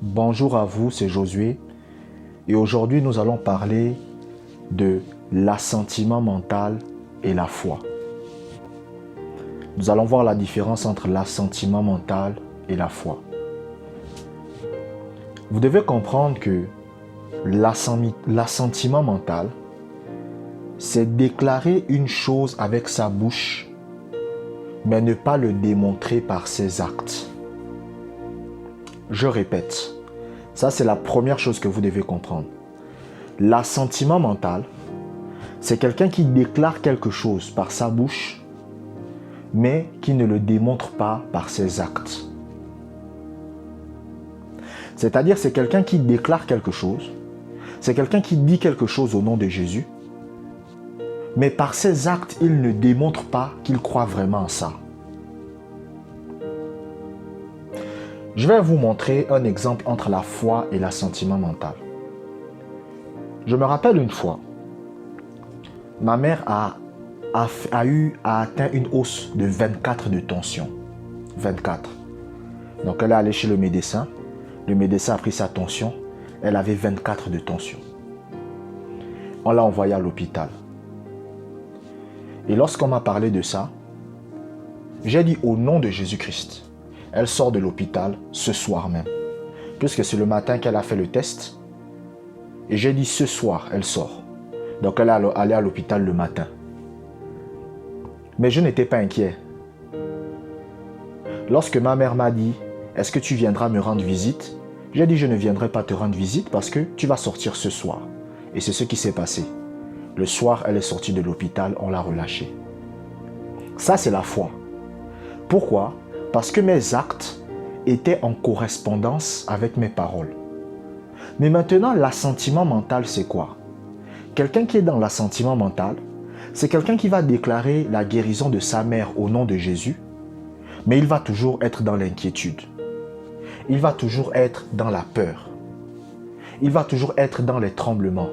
Bonjour à vous, c'est Josué et aujourd'hui nous allons parler de l'assentiment mental et la foi. Nous allons voir la différence entre l'assentiment mental et la foi. Vous devez comprendre que l'assentiment mental, c'est déclarer une chose avec sa bouche, mais ne pas le démontrer par ses actes. Je répète, ça c'est la première chose que vous devez comprendre. L'assentiment mental, c'est quelqu'un qui déclare quelque chose par sa bouche, mais qui ne le démontre pas par ses actes. C'est-à-dire, c'est quelqu'un qui déclare quelque chose, c'est quelqu'un qui dit quelque chose au nom de Jésus, mais par ses actes, il ne démontre pas qu'il croit vraiment en ça. Je vais vous montrer un exemple entre la foi et l'assentiment mental. Je me rappelle une fois, ma mère a atteint une hausse de 24 de tension. 24. Donc elle est allée chez le médecin. Le médecin a pris sa tension. Elle avait 24 de tension. On l'a envoyée à l'hôpital. Et lorsqu'on m'a parlé de ça, j'ai dit au nom de Jésus-Christ, elle sort de l'hôpital ce soir même. Puisque c'est le matin qu'elle a fait le test. Et j'ai dit ce soir, elle sort. Donc elle est allée à l'hôpital le matin. Mais je n'étais pas inquiet. Lorsque ma mère m'a dit, est-ce que tu viendras me rendre visite? J'ai dit, je ne viendrai pas te rendre visite parce que tu vas sortir ce soir. Et c'est ce qui s'est passé. Le soir, elle est sortie de l'hôpital, on l'a relâchée. Ça, c'est la foi. Pourquoi? Parce que mes actes étaient en correspondance avec mes paroles. Mais maintenant, l'assentiment mental, c'est quoi? Quelqu'un qui est dans l'assentiment mental, c'est quelqu'un qui va déclarer la guérison de sa mère au nom de Jésus, mais il va toujours être dans l'inquiétude. Il va toujours être dans la peur. Il va toujours être dans les tremblements.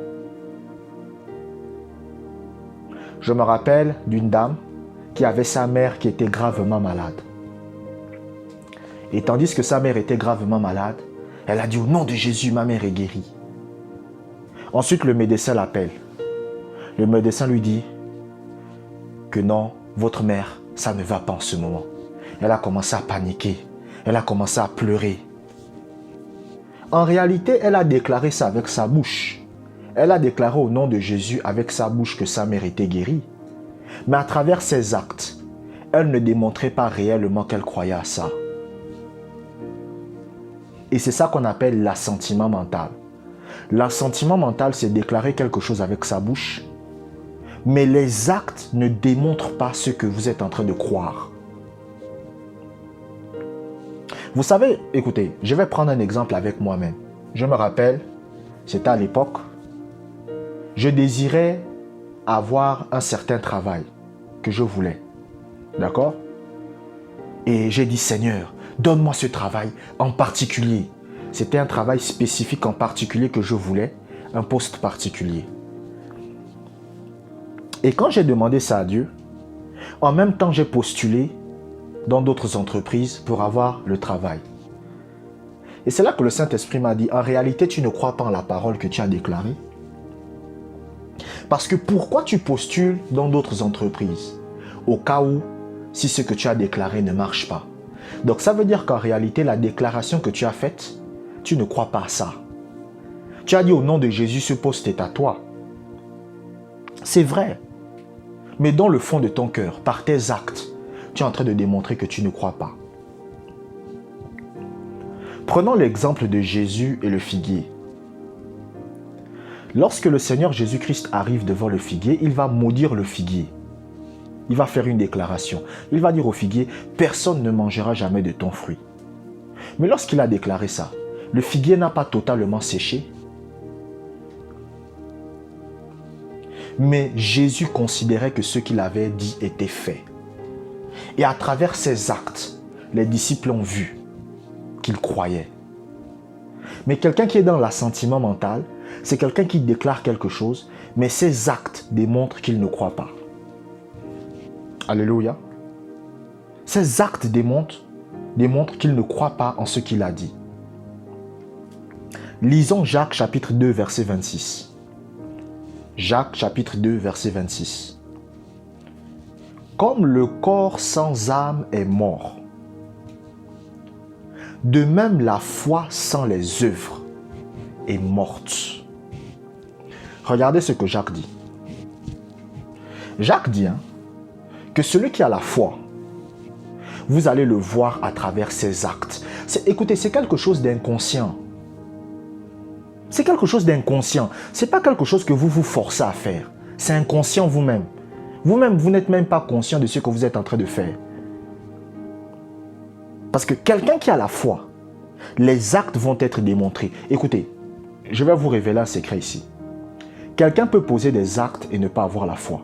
Je me rappelle d'une dame qui avait sa mère qui était gravement malade. Et tandis que sa mère était gravement malade, elle a dit au nom de Jésus, ma mère est guérie. Ensuite, le médecin l'appelle. Le médecin lui dit que non, votre mère, ça ne va pas en ce moment. Elle a commencé à paniquer. Elle a commencé à pleurer. En réalité, elle a déclaré ça avec sa bouche. Elle a déclaré au nom de Jésus avec sa bouche que sa mère était guérie. Mais à travers ses actes, elle ne démontrait pas réellement qu'elle croyait à ça. Et c'est ça qu'on appelle l'assentiment mental. L'assentiment mental, c'est déclarer quelque chose avec sa bouche, mais les actes ne démontrent pas ce que vous êtes en train de croire. Vous savez, écoutez, je vais prendre un exemple avec moi-même. Je me rappelle, c'était à l'époque, je désirais avoir un certain travail que je voulais. D'accord? Et j'ai dit, Seigneur, donne-moi ce travail en particulier. C'était un travail spécifique en particulier que je voulais, un poste particulier. Et quand j'ai demandé ça à Dieu, en même temps j'ai postulé dans d'autres entreprises pour avoir le travail. Et c'est là que le Saint-Esprit m'a dit, en réalité tu ne crois pas en la parole que tu as déclarée. Parce que pourquoi tu postules dans d'autres entreprises? Au cas où, si ce que tu as déclaré ne marche pas. Donc ça veut dire qu'en réalité, la déclaration que tu as faite, tu ne crois pas à ça. Tu as dit au nom de Jésus, ce poste est à toi. C'est vrai. Mais dans le fond de ton cœur, par tes actes, tu es en train de démontrer que tu ne crois pas. Prenons l'exemple de Jésus et le figuier. Lorsque le Seigneur Jésus-Christ arrive devant le figuier, il va maudire le figuier. Il va faire une déclaration. Il va dire au figuier, personne ne mangera jamais de ton fruit. Mais lorsqu'il a déclaré ça, le figuier n'a pas totalement séché. Mais Jésus considérait que ce qu'il avait dit était fait. Et à travers ses actes, les disciples ont vu qu'il croyait. Mais quelqu'un qui est dans l'assentiment mental, c'est quelqu'un qui déclare quelque chose, mais ses actes démontrent qu'il ne croit pas. Alléluia. Ses actes démontrent qu'il ne croit pas en ce qu'il a dit. Lisons Jacques chapitre 2, verset 26. Jacques chapitre 2, verset 26. Comme le corps sans âme est mort, de même la foi sans les œuvres est morte. Regardez ce que Jacques dit. Jacques dit que celui qui a la foi, vous allez le voir à travers ses actes. Écoutez, c'est quelque chose d'inconscient. C'est quelque chose d'inconscient. Ce n'est pas quelque chose que vous vous forcez à faire. C'est inconscient vous-même. Vous-même, vous n'êtes même pas conscient de ce que vous êtes en train de faire. Parce que quelqu'un qui a la foi, les actes vont être démontrés. Écoutez, je vais vous révéler un secret ici. Quelqu'un peut poser des actes et ne pas avoir la foi.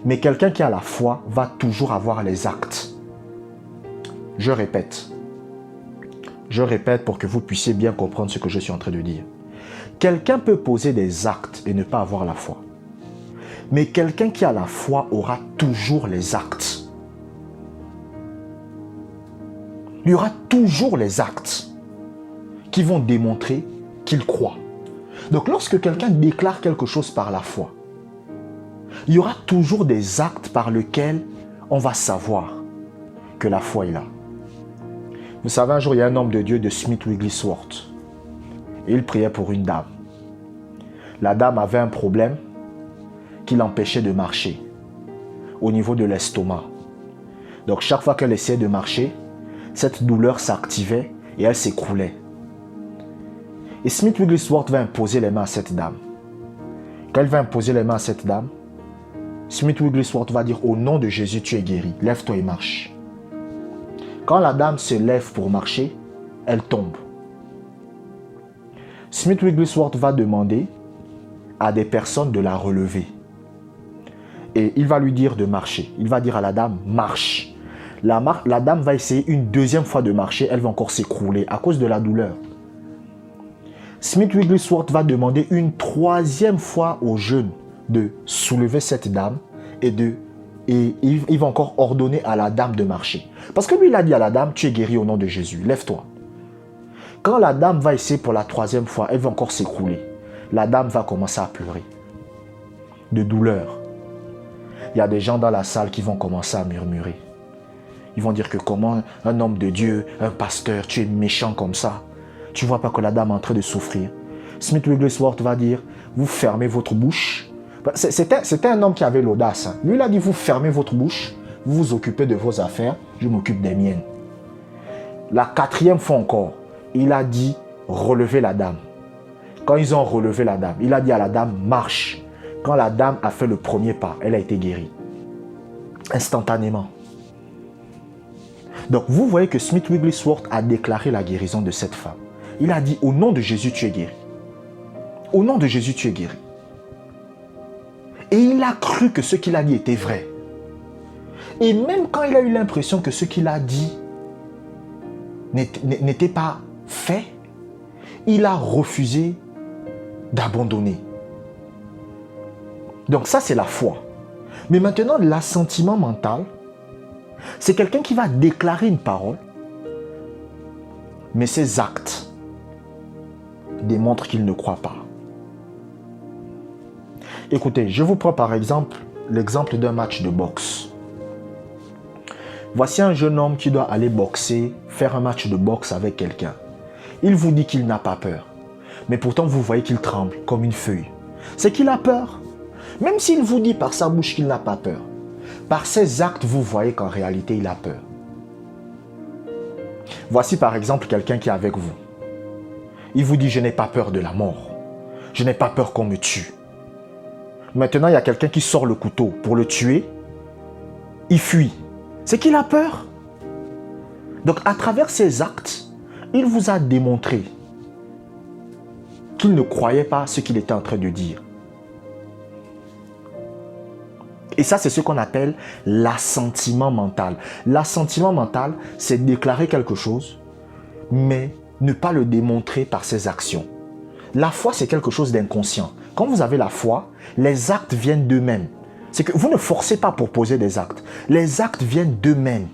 Mais quelqu'un qui a la foi va toujours avoir les actes. Je répète pour que vous puissiez bien comprendre ce que je suis en train de dire. Quelqu'un peut poser des actes et ne pas avoir la foi. Mais quelqu'un qui a la foi aura toujours les actes. Il y aura toujours les actes qui vont démontrer qu'il croit. Donc lorsque quelqu'un déclare quelque chose par la foi, il y aura toujours des actes par lesquels on va savoir que la foi est là. Vous savez, un jour, il y a un homme de Dieu de Smith Wigglesworth. Et il priait pour une dame. La dame avait un problème qui l'empêchait de marcher au niveau de l'estomac. Donc chaque fois qu'elle essayait de marcher, cette douleur s'activait et elle s'écroulait. Et Smith Wigglesworth va imposer les mains à cette dame. Quand elle va imposer les mains à cette dame, Smith Wigglesworth va dire: au nom de Jésus, tu es guéri. Lève-toi et marche. Quand la dame se lève pour marcher, elle tombe. Smith Wigglesworth va demander à des personnes de la relever. Et il va lui dire de marcher. Il va dire à la dame: marche. La dame va essayer une deuxième fois de marcher. Elle va encore s'écrouler à cause de la douleur. Smith Wigglesworth va demander une troisième fois aux jeunes de soulever cette dame et il va encore ordonner à la dame de marcher. Parce que lui, il a dit à la dame: tu es guéri au nom de Jésus, lève-toi. Quand la dame va essayer pour la troisième fois, elle va encore s'écrouler. La dame va commencer à pleurer de douleur. Il y a des gens dans la salle qui vont commencer à murmurer. Ils vont dire que comment un homme de Dieu, un pasteur, tu es méchant comme ça. Tu ne vois pas que la dame est en train de souffrir. Smith Wigglesworth va dire: vous fermez votre bouche. C'était un homme qui avait l'audace. Lui, il a dit: vous fermez votre bouche, vous vous occupez de vos affaires, je m'occupe des miennes. La quatrième fois encore, il a dit: relevez la dame. Quand ils ont relevé la dame, il a dit à la dame: marche. Quand la dame a fait le premier pas, elle a été guérie. Instantanément. Donc vous voyez que Smith Wigglesworth a déclaré la guérison de cette femme. Il a dit: au nom de Jésus, tu es guéri. Au nom de Jésus, tu es guéri. Et il a cru que ce qu'il a dit était vrai. Et même quand il a eu l'impression que ce qu'il a dit n'était pas fait, il a refusé d'abandonner. Donc ça, c'est la foi. Mais maintenant, l'assentiment mental, c'est quelqu'un qui va déclarer une parole, mais ses actes démontrent qu'il ne croit pas. Écoutez, je vous prends par exemple l'exemple d'un match de boxe. Voici un jeune homme qui doit aller boxer, faire un match de boxe avec quelqu'un. Il vous dit qu'il n'a pas peur. Mais pourtant, vous voyez qu'il tremble comme une feuille. C'est qu'il a peur. Même s'il vous dit par sa bouche qu'il n'a pas peur. Par ses actes, vous voyez qu'en réalité, il a peur. Voici par exemple quelqu'un qui est avec vous. Il vous dit: je n'ai pas peur de la mort. Je n'ai pas peur qu'on me tue. Maintenant, il y a quelqu'un qui sort le couteau pour le tuer. Il fuit. C'est qu'il a peur. Donc, à travers ses actes, il vous a démontré qu'il ne croyait pas ce qu'il était en train de dire. Et ça, c'est ce qu'on appelle l'assentiment mental. L'assentiment mental, c'est déclarer quelque chose, mais ne pas le démontrer par ses actions. La foi, c'est quelque chose d'inconscient. Quand vous avez la foi, les actes viennent d'eux-mêmes. C'est que vous ne forcez pas pour poser des actes. Les actes viennent d'eux-mêmes.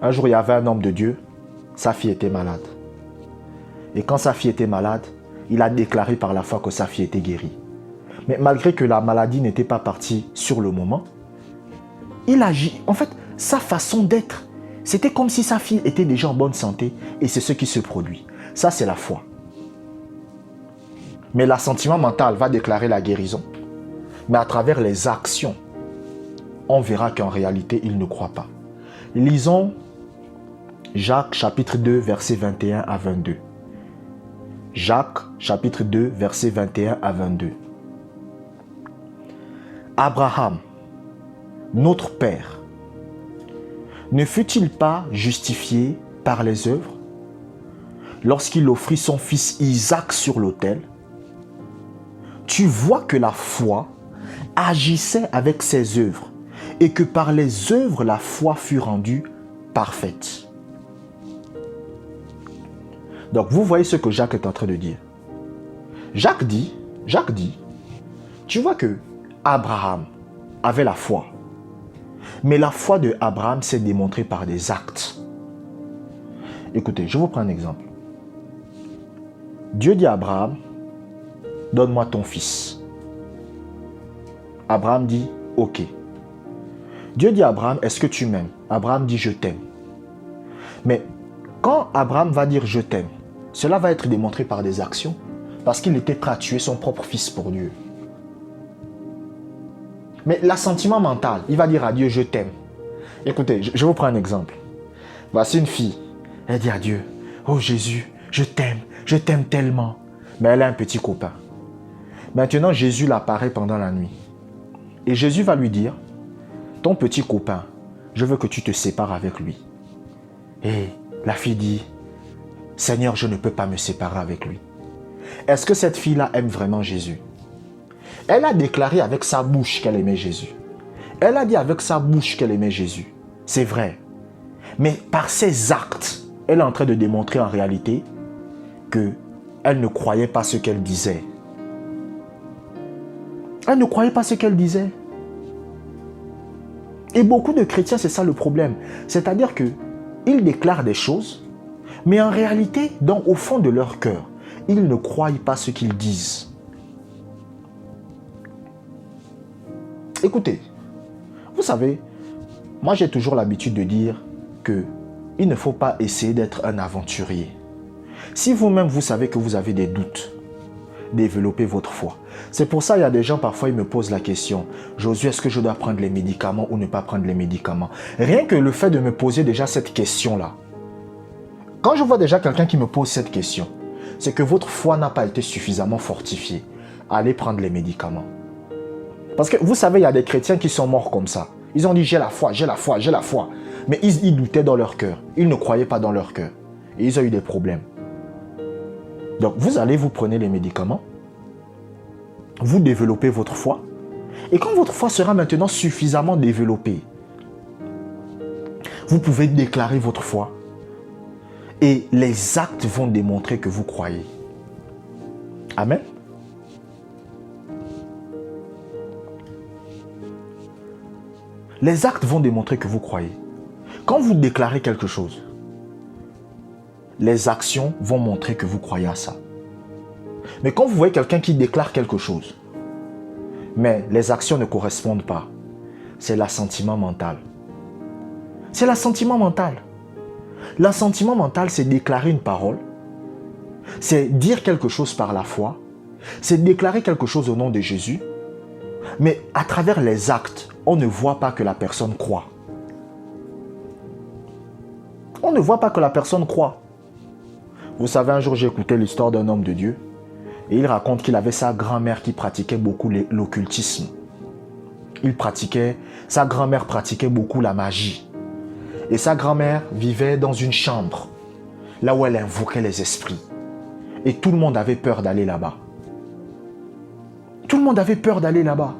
Un jour, il y avait un homme de Dieu sa fille était malade. Et quand sa fille était malade, il a déclaré par la foi que sa fille était guérie. Mais malgré que la maladie n'était pas partie sur le moment, il agit. En fait, sa façon d'être, c'était comme si sa fille était déjà en bonne santé et c'est ce qui se produit. Ça, c'est la foi. Mais l'assentiment mental va déclarer la guérison. Mais à travers les actions, on verra qu'en réalité, il ne croit pas. Lisons Jacques chapitre 2, versets 21 à 22. Jacques chapitre 2, versets 21 à 22. Abraham, notre Père, ne fut-il pas justifié par les œuvres lorsqu'il offrit son fils Isaac sur l'autel? Tu vois que la foi agissait avec ses œuvres et que par les œuvres la foi fut rendue parfaite. Donc vous voyez ce que Jacques est en train de dire. Jacques dit, tu vois que Abraham avait la foi. Mais la foi de Abraham s'est démontrée par des actes. Écoutez, je vous prends un exemple. Dieu dit à Abraham, donne-moi ton fils. Abraham dit, ok. Dieu dit à Abraham, est-ce que tu m'aimes? Abraham dit, je t'aime. Mais quand Abraham va dire, je t'aime, cela va être démontré par des actions, parce qu'il était prêt à tuer son propre fils pour Dieu. Mais l'assentiment mental, il va dire à Dieu, je t'aime. Écoutez, je vous prends un exemple. Voici une fille, elle dit à Dieu, oh Jésus, je t'aime tellement. Mais elle a un petit copain. Maintenant, Jésus l'apparaît pendant la nuit. Et Jésus va lui dire, ton petit copain, je veux que tu te sépares avec lui. Et la fille dit, Seigneur, je ne peux pas me séparer avec lui. Est-ce que cette fille-là aime vraiment Jésus? Elle a déclaré avec sa bouche qu'elle aimait Jésus. Elle a dit avec sa bouche qu'elle aimait Jésus. C'est vrai. Mais par ses actes, elle est en train de démontrer en réalité qu'elle ne croyait pas ce qu'elle disait. Elle ne croyait pas ce qu'elle disait. Et beaucoup de chrétiens, c'est ça le problème. C'est-à-dire qu'ils déclarent des choses, mais en réalité, au fond de leur cœur, ils ne croient pas ce qu'ils disent. Écoutez, vous savez, moi j'ai toujours l'habitude de dire qu'il ne faut pas essayer d'être un aventurier. Si vous-même vous savez que vous avez des doutes, développez votre foi. C'est pour ça qu'il y a des gens, parfois ils me posent la question, Josué, est-ce que je dois prendre les médicaments ou ne pas prendre les médicaments? Rien que le fait de me poser déjà cette question-là, quand je vois déjà quelqu'un qui me pose cette question, c'est que votre foi n'a pas été suffisamment fortifiée. Allez prendre les médicaments. Parce que vous savez, il y a des chrétiens qui sont morts comme ça. Ils ont dit j'ai la foi, j'ai la foi, j'ai la foi. Mais ils doutaient dans leur cœur. Ils ne croyaient pas dans leur cœur. Et ils ont eu des problèmes. Donc vous allez, vous prenez les médicaments. Vous développez votre foi. Et quand votre foi sera maintenant suffisamment développée, vous pouvez déclarer votre foi. Et les actes vont démontrer que vous croyez. Amen. Les actes vont démontrer que vous croyez. Quand vous déclarez quelque chose, les actions vont montrer que vous croyez à ça. Mais quand vous voyez quelqu'un qui déclare quelque chose, mais les actions ne correspondent pas, c'est l'assentiment mental. C'est l'assentiment mental. L'assentiment mental, c'est déclarer une parole, c'est dire quelque chose par la foi, c'est déclarer quelque chose au nom de Jésus, mais à travers les actes, on ne voit pas que la personne croit. On ne voit pas que la personne croit. Vous savez, un jour, j'ai écouté l'histoire d'un homme de Dieu et il raconte qu'il avait sa grand-mère qui pratiquait beaucoup l'occultisme. Sa grand-mère pratiquait beaucoup la magie. Et sa grand-mère vivait dans une chambre, là où elle invoquait les esprits. Et tout le monde avait peur d'aller là-bas. Tout le monde avait peur d'aller là-bas.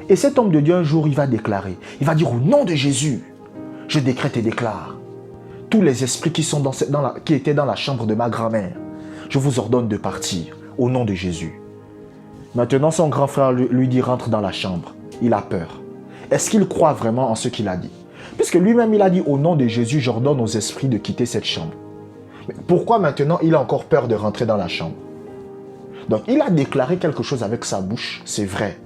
Et cet homme de Dieu, un jour, il va déclarer. Il va dire au nom de Jésus, je décrète et déclare. Tous les esprits qui étaient dans la chambre de ma grand-mère, je vous ordonne de partir au nom de Jésus. Maintenant, son grand frère lui dit, rentre dans la chambre. Il a peur. Est-ce qu'il croit vraiment en ce qu'il a dit? Puisque lui-même, il a dit, au nom de Jésus, j'ordonne aux esprits de quitter cette chambre. Mais pourquoi maintenant il a encore peur de rentrer dans la chambre? Donc, il a déclaré quelque chose avec sa bouche, c'est vrai.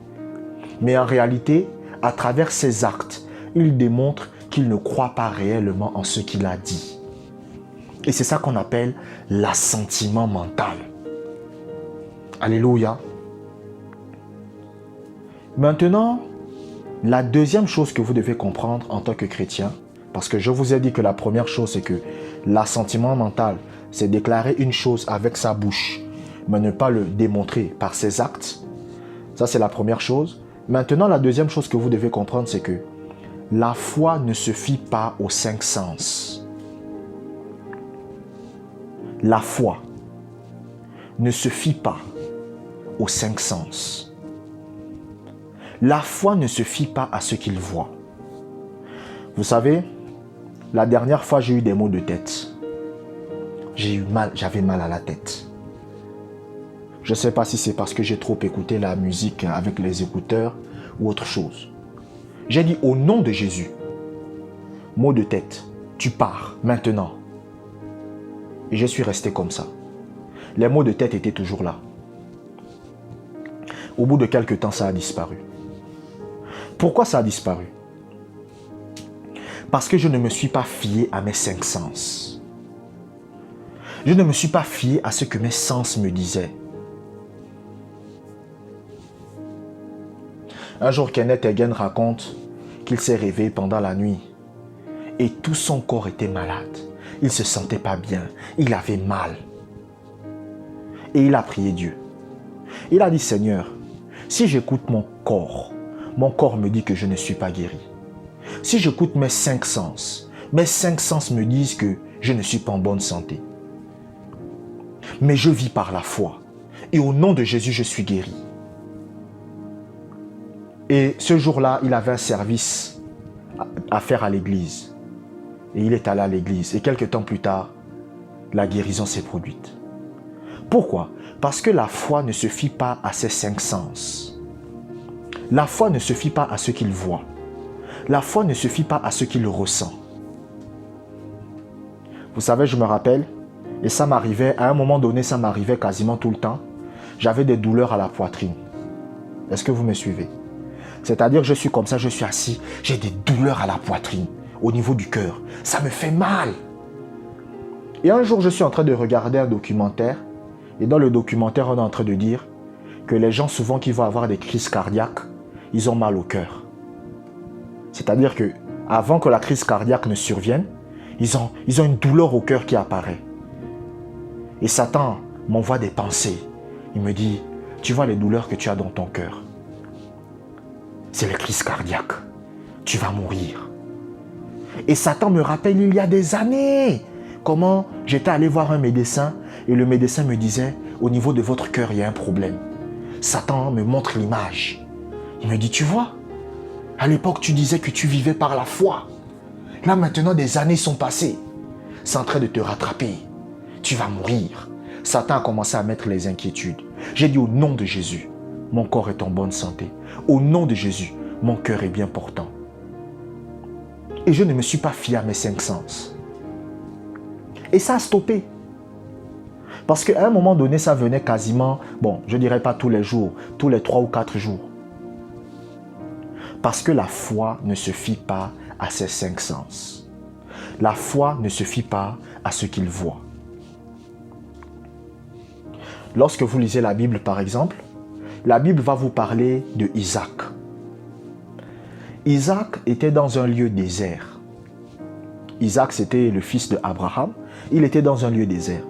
Mais en réalité, à travers ses actes, il démontre qu'il ne croit pas réellement en ce qu'il a dit. Et c'est ça qu'on appelle l'assentiment mental. Alléluia. Maintenant, la deuxième chose que vous devez comprendre en tant que chrétien, parce que je vous ai dit que la première chose, c'est que l'assentiment mental, c'est déclarer une chose avec sa bouche, mais ne pas le démontrer par ses actes. Ça, c'est la première chose. Maintenant, la deuxième chose que vous devez comprendre, c'est que la foi ne se fie pas aux cinq sens. La foi ne se fie pas aux cinq sens. La foi ne se fie pas à ce qu'il voit. Vous savez, la dernière fois, j'ai eu des maux de tête. J'avais mal à la tête. Je ne sais pas si c'est parce que j'ai trop écouté la musique avec les écouteurs ou autre chose. J'ai dit au nom de Jésus, maux de tête, tu pars maintenant. Et je suis resté comme ça. Les maux de tête étaient toujours là. Au bout de quelques temps, ça a disparu. Pourquoi ça a disparu? Parce que je ne me suis pas fié à mes cinq sens. Je ne me suis pas fié à ce que mes sens me disaient. Un jour, Kenneth Hagin raconte qu'il s'est réveillé pendant la nuit et tout son corps était malade. Il ne se sentait pas bien, il avait mal. Et il a prié Dieu. Il a dit, Seigneur, si j'écoute mon corps me dit que je ne suis pas guéri. Si j'écoute mes cinq sens me disent que je ne suis pas en bonne santé. Mais je vis par la foi. Et au nom de Jésus, je suis guéri. Et ce jour-là, il avait un service à faire à l'église. Et il est allé à l'église. Et quelques temps plus tard, la guérison s'est produite. Pourquoi? Parce que la foi ne se fie pas à ses cinq sens. La foi ne se fie pas à ce qu'il voit. La foi ne se fie pas à ce qu'il ressent. Vous savez, je me rappelle, et ça m'arrivait, à un moment donné, ça m'arrivait quasiment tout le temps. J'avais des douleurs à la poitrine. Est-ce que vous me suivez? C'est-à-dire, je suis comme ça, je suis assis, j'ai des douleurs à la poitrine, au niveau du cœur. Ça me fait mal. Et un jour, je suis en train de regarder un documentaire, et dans le documentaire, on est en train de dire que les gens, souvent, qui vont avoir des crises cardiaques, ils ont mal au cœur. C'est-à-dire que avant que la crise cardiaque ne survienne, ils ont une douleur au cœur qui apparaît. Et Satan m'envoie des pensées. Il me dit, tu vois les douleurs que tu as dans ton cœur. C'est la crise cardiaque. Tu vas mourir. Et Satan me rappelle il y a des années comment j'étais allé voir un médecin et le médecin me disait, au niveau de votre cœur, il y a un problème. Satan me montre l'image. Il me dit, tu vois, à l'époque, tu disais que tu vivais par la foi. Là, maintenant, des années sont passées. C'est en train de te rattraper. Tu vas mourir. Satan a commencé à mettre les inquiétudes. J'ai dit au nom de Jésus, mon corps est en bonne santé. Au nom de Jésus, mon cœur est bien portant. Et je ne me suis pas fié à mes cinq sens. Et ça a stoppé. Parce qu'à un moment donné, ça venait quasiment, bon, je ne dirais pas tous les jours, tous les 3 ou 4 jours. Parce que la foi ne se fie pas à ses cinq sens. La foi ne se fie pas à ce qu'il voit. Lorsque vous lisez la Bible, par exemple, la Bible va vous parler de Isaac. Isaac était dans un lieu désert. Isaac, c'était le fils d'Abraham. Il était dans un lieu désert.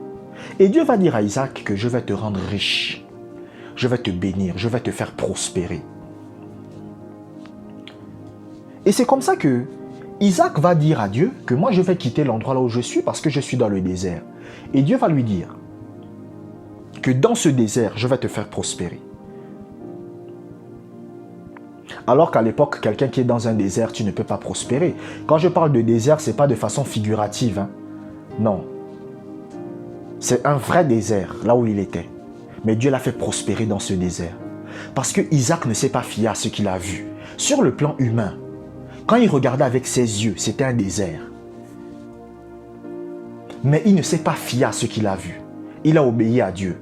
Et Dieu va dire à Isaac que je vais te rendre riche. Je vais te bénir, je vais te faire prospérer. Et c'est comme ça que Isaac va dire à Dieu que moi je vais quitter l'endroit là où je suis parce que je suis dans le désert. Et Dieu va lui dire que dans ce désert, je vais te faire prospérer. Alors qu'à l'époque, quelqu'un qui est dans un désert, tu ne peux pas prospérer. Quand je parle de désert, ce n'est pas de façon figurative. Hein. Non. C'est un vrai désert, là où il était. Mais Dieu l'a fait prospérer dans ce désert. Parce que Isaac ne s'est pas fié à ce qu'il a vu. Sur le plan humain, Quand il regardait avec ses yeux, c'était un désert. Mais il ne s'est pas fié à ce qu'il a vu. Il a obéi à Dieu.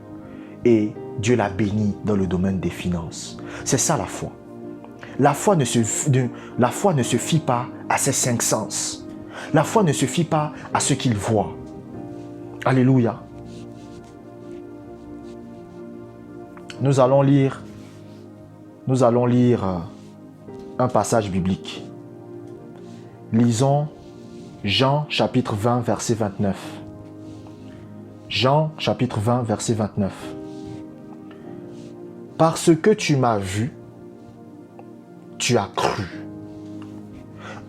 Et Dieu l'a béni dans le domaine des finances. C'est ça la foi. La foi ne se fie pas à ses cinq sens. La foi ne se fie pas à ce qu'il voit. Alléluia. Nous allons lire un passage biblique. Lisons Jean chapitre 20 verset 29. Jean chapitre 20 verset 29. Parce que tu m'as vu, tu as cru.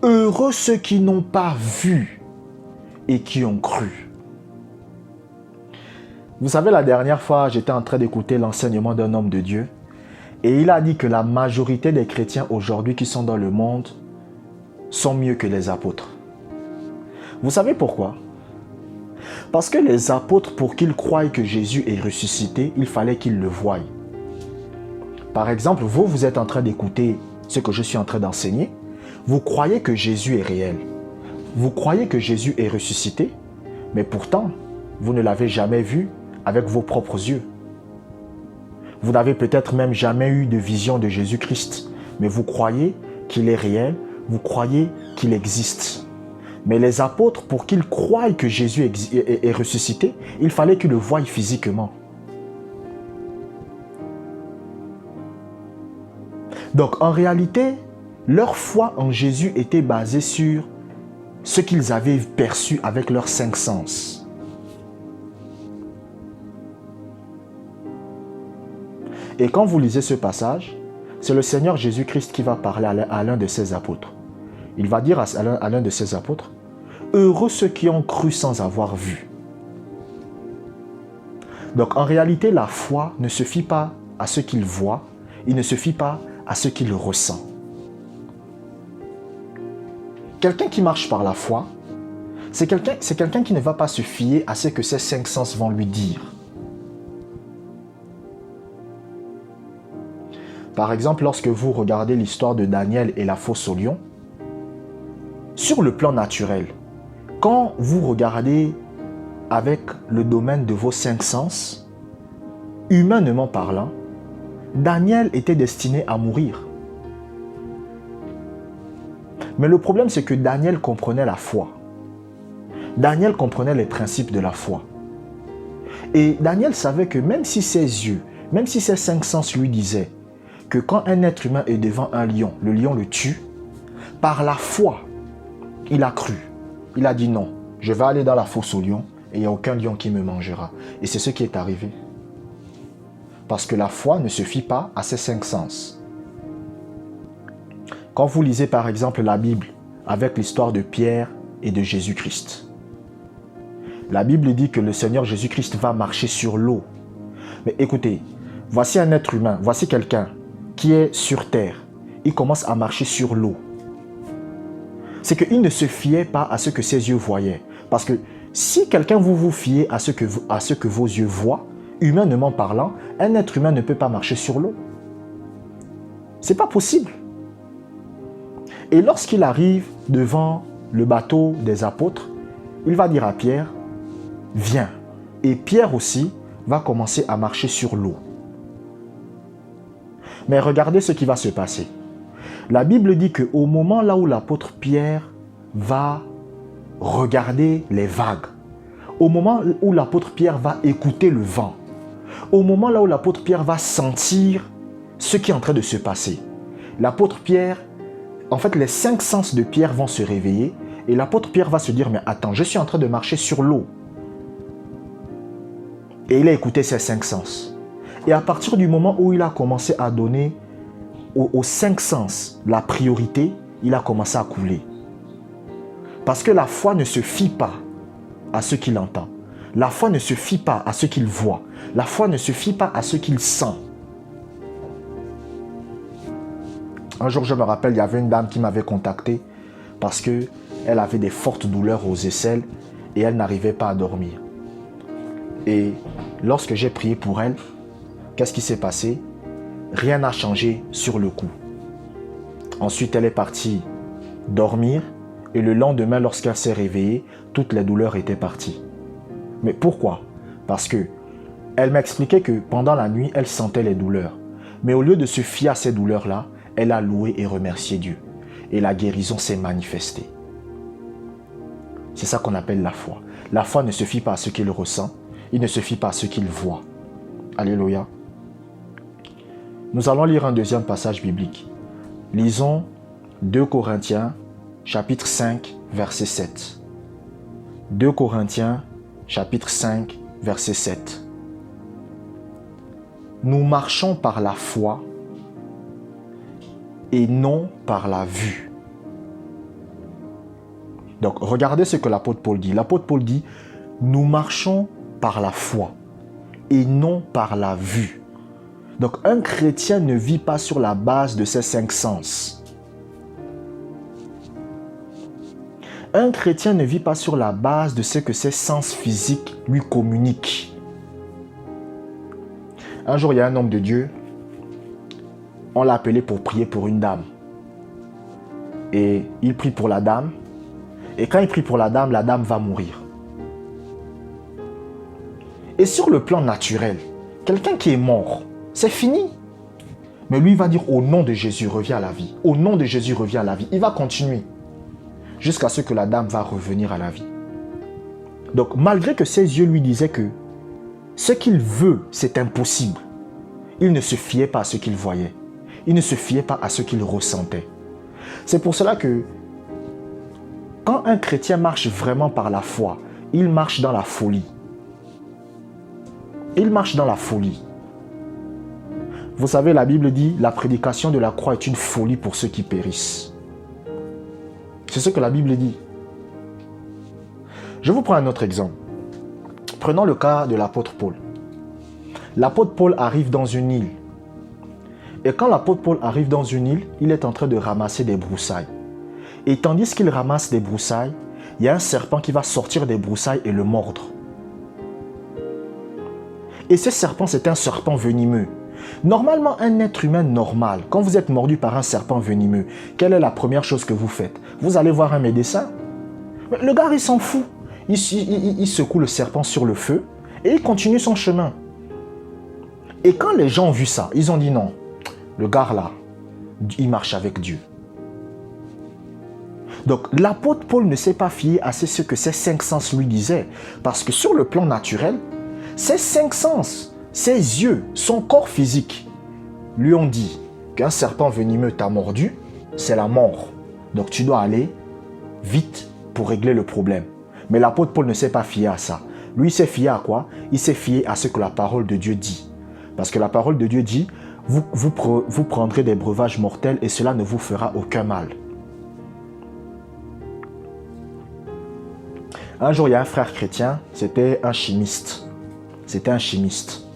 Heureux ceux qui n'ont pas vu et qui ont cru. Vous savez, la dernière fois, j'étais en train d'écouter l'enseignement d'un homme de Dieu et il a dit que la majorité des chrétiens aujourd'hui qui sont dans le monde sont mieux que les apôtres. Vous savez pourquoi? Parce que les apôtres, pour qu'ils croient que Jésus est ressuscité, il fallait qu'ils le voient. Par exemple, vous êtes en train d'écouter ce que je suis en train d'enseigner. Vous croyez que Jésus est réel. Vous croyez que Jésus est ressuscité, mais pourtant, vous ne l'avez jamais vu avec vos propres yeux. Vous n'avez peut-être même jamais eu de vision de Jésus-Christ, mais vous croyez qu'il est réel, vous croyez qu'il existe. Mais les apôtres, pour qu'ils croient que Jésus est ressuscité, il fallait qu'ils le voient physiquement. Donc en réalité, leur foi en Jésus était basée sur ce qu'ils avaient perçu avec leurs cinq sens. Et quand vous lisez ce passage, c'est le Seigneur Jésus-Christ qui va parler à l'un de ses apôtres. Il va dire à l'un de ses apôtres, « Heureux ceux qui ont cru sans avoir vu. » Donc en réalité, la foi ne se fie pas à ce qu'il voit, il ne se fie pas à ce qu'il ressent. Quelqu'un qui marche par la foi, c'est quelqu'un qui ne va pas se fier à ce que ses cinq sens vont lui dire. Par exemple, lorsque vous regardez l'histoire de Daniel et la fosse au lion, sur le plan naturel, quand vous regardez avec le domaine de vos cinq sens, humainement parlant, Daniel était destiné à mourir. Mais le problème, c'est que Daniel comprenait la foi. Daniel comprenait les principes de la foi. Et Daniel savait que même si ses yeux, même si ses cinq sens lui disaient que quand un être humain est devant un lion, le lion le tue, par la foi, il a cru. Il a dit non, je vais aller dans la fosse au lion et il n'y a aucun lion qui me mangera. Et c'est ce qui est arrivé. Parce que la foi ne se fie pas à ses cinq sens. Quand vous lisez par exemple la Bible avec l'histoire de Pierre et de Jésus-Christ, la Bible dit que le Seigneur Jésus-Christ va marcher sur l'eau. Mais écoutez, voici un être humain, voici quelqu'un qui est sur terre. Il commence à marcher sur l'eau. C'est qu'il ne se fiait pas à ce que ses yeux voyaient. Parce que si quelqu'un vous fiez à ce que vos yeux voient, humainement parlant, un être humain ne peut pas marcher sur l'eau. C'est pas possible. Et lorsqu'il arrive devant le bateau des apôtres, il va dire à Pierre, « Viens ». Et Pierre aussi va commencer à marcher sur l'eau. Mais regardez ce qui va se passer. La Bible dit qu'au moment là où l'apôtre Pierre va regarder les vagues, au moment où l'apôtre Pierre va écouter le vent, au moment là où l'apôtre Pierre va sentir ce qui est en train de se passer, l'apôtre Pierre, en fait les cinq sens de Pierre vont se réveiller et l'apôtre Pierre va se dire, mais attends, je suis en train de marcher sur l'eau. Et il a écouté ses cinq sens. Et à partir du moment où il a commencé à donner aux cinq sens la priorité, il a commencé à couler. Parce que la foi ne se fie pas à ce qu'il entend. La foi ne se fie pas à ce qu'il voit. La foi ne se fie pas à ce qu'il sent. Un jour, je me rappelle, il y avait une dame qui m'avait contacté parce qu'elle avait des fortes douleurs aux aisselles et elle n'arrivait pas à dormir. Et lorsque j'ai prié pour elle, qu'est-ce qui s'est passé? Rien n'a changé sur le coup. Ensuite, elle est partie dormir, et le lendemain, lorsqu'elle s'est réveillée, toutes les douleurs étaient parties. Mais pourquoi? Parce que elle m'expliquait que pendant la nuit, elle sentait les douleurs. Mais au lieu de se fier à ces douleurs-là, elle a loué et remercié Dieu. Et la guérison s'est manifestée. C'est ça qu'on appelle la foi. La foi ne se fie pas à ce qu'il ressent, il ne se fie pas à ce qu'il voit. Alléluia. Nous allons lire un deuxième passage biblique. Lisons 2 Corinthiens, chapitre 5, verset 7. 2 Corinthiens, chapitre 5, verset 7. Nous marchons par la foi et non par la vue. Donc, regardez ce que l'apôtre Paul dit. L'apôtre Paul dit, nous marchons par la foi et non par la vue. Donc, un chrétien ne vit pas sur la base de ses 5 sens. Un chrétien ne vit pas sur la base de ce que ses sens physiques lui communiquent. Un jour, il y a un homme de Dieu, on l'a appelé pour prier pour une dame. Et il prie pour la dame. Et quand il prie pour la dame va mourir. Et sur le plan naturel, quelqu'un qui est mort, c'est fini. Mais lui, il va dire au nom de Jésus, reviens à la vie. Au nom de Jésus, reviens à la vie. Il va continuer jusqu'à ce que la dame va revenir à la vie. Donc, malgré que ses yeux lui disaient que ce qu'il veut, c'est impossible, il ne se fiait pas à ce qu'il voyait. Il ne se fiait pas à ce qu'il ressentait. C'est pour cela que quand un chrétien marche vraiment par la foi, il marche dans la folie. Il marche dans la folie. Vous savez, la Bible dit, la prédication de la croix est une folie pour ceux qui périssent. C'est ce que la Bible dit. Je vous prends un autre exemple. Prenons le cas de l'apôtre Paul. L'apôtre Paul arrive dans une île. Et quand l'apôtre Paul arrive dans une île, il est en train de ramasser des broussailles. Et tandis qu'il ramasse des broussailles, il y a un serpent qui va sortir des broussailles et le mordre. Et ce serpent, c'est un serpent venimeux. Normalement, un être humain normal, quand vous êtes mordu par un serpent venimeux, quelle est la première chose que vous faites? Vous allez voir un médecin. Le gars, il s'en fout. Il secoue le serpent sur le feu et il continue son chemin. Et quand les gens ont vu ça, ils ont dit non, le gars là, il marche avec Dieu. Donc l'apôtre Paul ne s'est pas fié à ce que ses 5 sens lui disaient. Parce que sur le plan naturel, ses 5 sens, ses yeux, son corps physique lui ont dit qu'un serpent venimeux t'a mordu, c'est la mort. Donc tu dois aller vite pour régler le problème. Mais l'apôtre Paul ne s'est pas fié à ça. Lui, il s'est fié à quoi? Il s'est fié à ce que la parole de Dieu dit. Parce que la parole de Dieu dit, vous prendrez des breuvages mortels et cela ne vous fera aucun mal. Un jour, il y a un frère chrétien, c'était un chimiste. C'était un chimiste.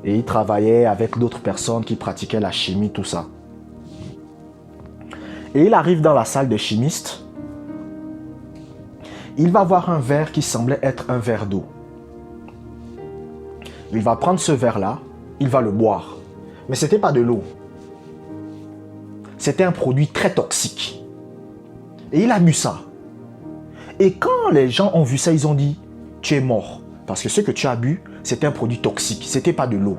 Et il travaillait avec d'autres personnes qui pratiquaient la chimie, tout ça. Et il arrive dans la salle des chimistes. Il va voir un verre qui semblait être un verre d'eau. Il va prendre ce verre-là, il va le boire. Mais ce n'était pas de l'eau. C'était un produit très toxique. Et il a bu ça. Et quand les gens ont vu ça, ils ont dit, tu es mort. Parce que ce que tu as bu, c'était un produit toxique. Ce n'était pas de l'eau.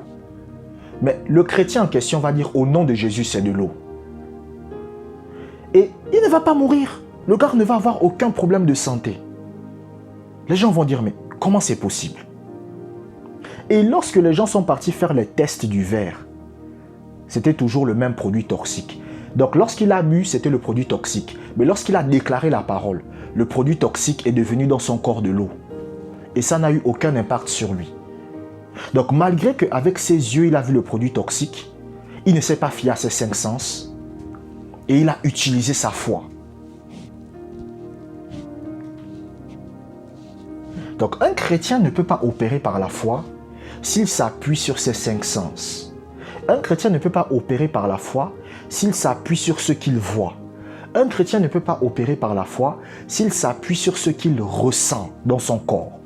Mais le chrétien en question va dire, au nom de Jésus, c'est de l'eau. Et il ne va pas mourir. Le gars ne va avoir aucun problème de santé. Les gens vont dire, mais comment c'est possible? Et lorsque les gens sont partis faire les tests du verre, c'était toujours le même produit toxique. Donc lorsqu'il a bu, c'était le produit toxique. Mais lorsqu'il a déclaré la parole, le produit toxique est devenu dans son corps de l'eau. Et ça n'a eu aucun impact sur lui. Donc malgré qu'avec ses yeux, il a vu le produit toxique, il ne s'est pas fié à ses 5 sens et il a utilisé sa foi. Donc un chrétien ne peut pas opérer par la foi s'il s'appuie sur ses 5 sens. Un chrétien ne peut pas opérer par la foi s'il s'appuie sur ce qu'il voit. Un chrétien ne peut pas opérer par la foi s'il s'appuie sur ce qu'il ressent dans son corps.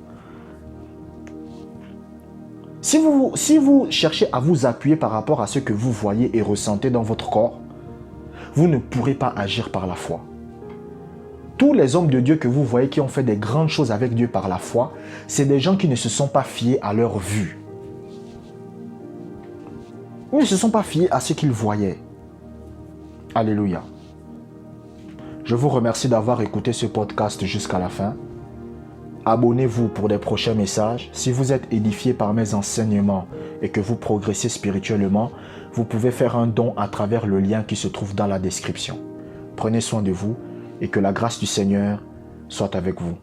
Si vous cherchez à vous appuyer par rapport à ce que vous voyez et ressentez dans votre corps, vous ne pourrez pas agir par la foi. Tous les hommes de Dieu que vous voyez qui ont fait des grandes choses avec Dieu par la foi, c'est des gens qui ne se sont pas fiés à leur vue. Ils ne se sont pas fiés à ce qu'ils voyaient. Alléluia. Je vous remercie d'avoir écouté ce podcast jusqu'à la fin. Abonnez-vous pour des prochains messages. Si vous êtes édifié par mes enseignements et que vous progressez spirituellement, vous pouvez faire un don à travers le lien qui se trouve dans la description. Prenez soin de vous et que la grâce du Seigneur soit avec vous.